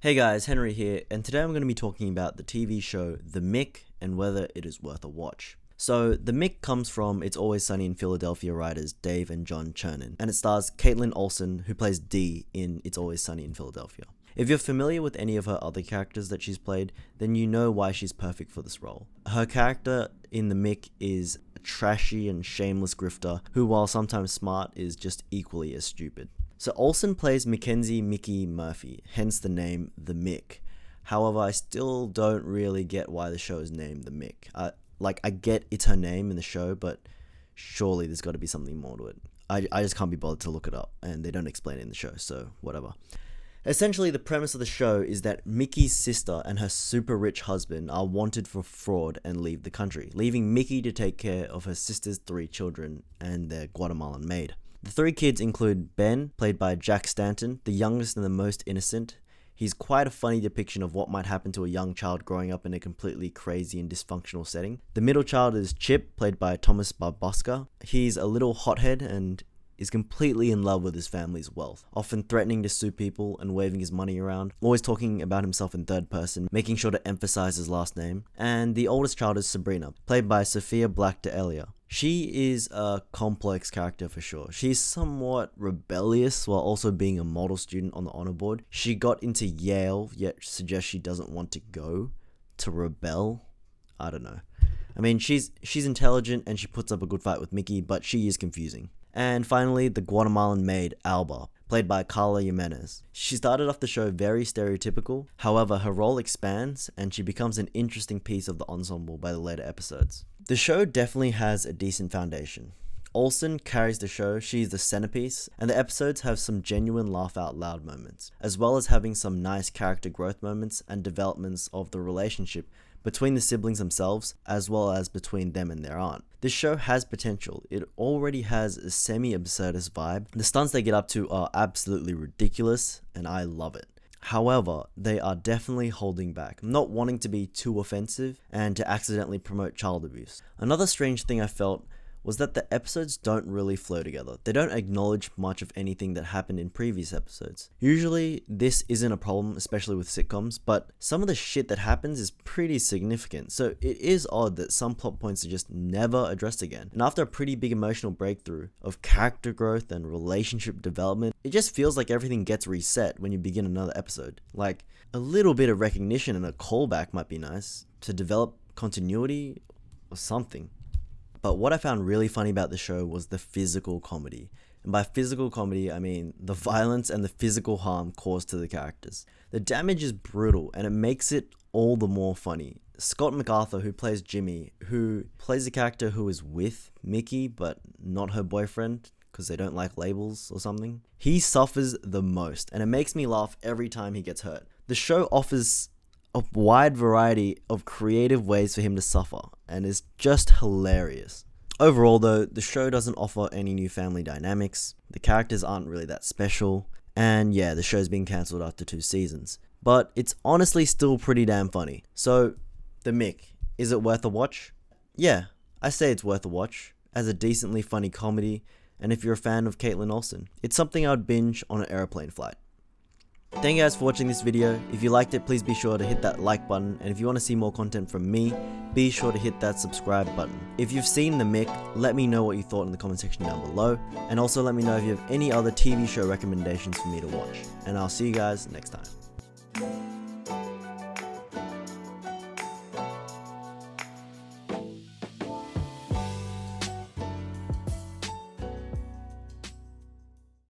Hey guys, Henry here, and today I'm going to be talking about the TV show The Mick and whether it is worth a watch. So, The Mick comes from It's Always Sunny in Philadelphia writers Dave and John Chernin, and it stars Kaitlin Olsen, who plays Dee in It's Always Sunny in Philadelphia. If you're familiar with any of her other characters that she's played, then you know why she's perfect for this role. Her character in The Mick is a trashy and shameless grifter who, while sometimes smart, is just equally as stupid. So Olsen plays Mackenzie Mickey Murphy, hence the name The Mick. However, I still don't really get why the show is named The Mick. I get it's her name in the show, but surely there's got to be something more to it. I just can't be bothered to look it up, and they don't explain it in the show, so whatever. Essentially, the premise of the show is that Mickey's sister and her super rich husband are wanted for fraud and leave the country, leaving Mickey to take care of her sister's 3 children and their Guatemalan maid. The 3 kids include Ben, played by Jack Stanton, the youngest and the most innocent. He's quite a funny depiction of what might happen to a young child growing up in a completely crazy and dysfunctional setting. The middle child is Chip, played by Thomas Barboska. He's a little hothead and is completely in love with his family's wealth, often threatening to sue people and waving his money around, always talking about himself in third person, making sure to emphasize his last name. And the oldest child is Sabrina, played by Sophia Black d'Elia. She is a complex character for sure. She's somewhat rebellious while also being a model student on the honor board. She got into Yale, yet suggests she doesn't want to go to rebel. I don't know. I mean, she's intelligent and she puts up a good fight with Mickey, but she is confusing. And finally, the Guatemalan maid, Alba, played by Carla Jimenez. She started off the show very stereotypical, however her role expands and she becomes an interesting piece of the ensemble by the later episodes. The show definitely has a decent foundation. Olsen carries the show, she's the centerpiece, and the episodes have some genuine laugh out loud moments, as well as having some nice character growth moments and developments of the relationship between the siblings themselves, as well as between them and their aunt. This show has potential. It already has a semi-absurdist vibe. The stunts they get up to are absolutely ridiculous, and I love it. However, they are definitely holding back, not wanting to be too offensive and to accidentally promote child abuse. Another strange thing I felt was that the episodes don't really flow together. They don't acknowledge much of anything that happened in previous episodes. Usually, this isn't a problem, especially with sitcoms, but some of the shit that happens is pretty significant, so it is odd that some plot points are just never addressed again. And after a pretty big emotional breakthrough of character growth and relationship development, it just feels like everything gets reset when you begin another episode. Like, a little bit of recognition and a callback might be nice to develop continuity or something. But what I found really funny about the show was the physical comedy. And by physical comedy, I mean the violence and the physical harm caused to the characters. The damage is brutal and it makes it all the more funny. Scott MacArthur, who plays Jimmy, who plays a character who is with Mickey but not her boyfriend because they don't like labels or something, he suffers the most and it makes me laugh every time he gets hurt. The show offers a wide variety of creative ways for him to suffer and is just hilarious. Overall though, the show doesn't offer any new family dynamics, the characters aren't really that special, and yeah, the show's been cancelled after 2 seasons. But it's honestly still pretty damn funny. So, The Mick, is it worth a watch? Yeah, I say it's worth a watch, as a decently funny comedy, and if you're a fan of Kaitlin Olsen, it's something I would binge on an airplane flight. Thank you guys for watching this video. If you liked it, please be sure to hit that like button, and if you want to see more content from me, be sure to hit that subscribe button. If you've seen The Mick, let me know what you thought in the comment section down below, and also let me know if you have any other TV show recommendations for me to watch, and I'll see you guys next time.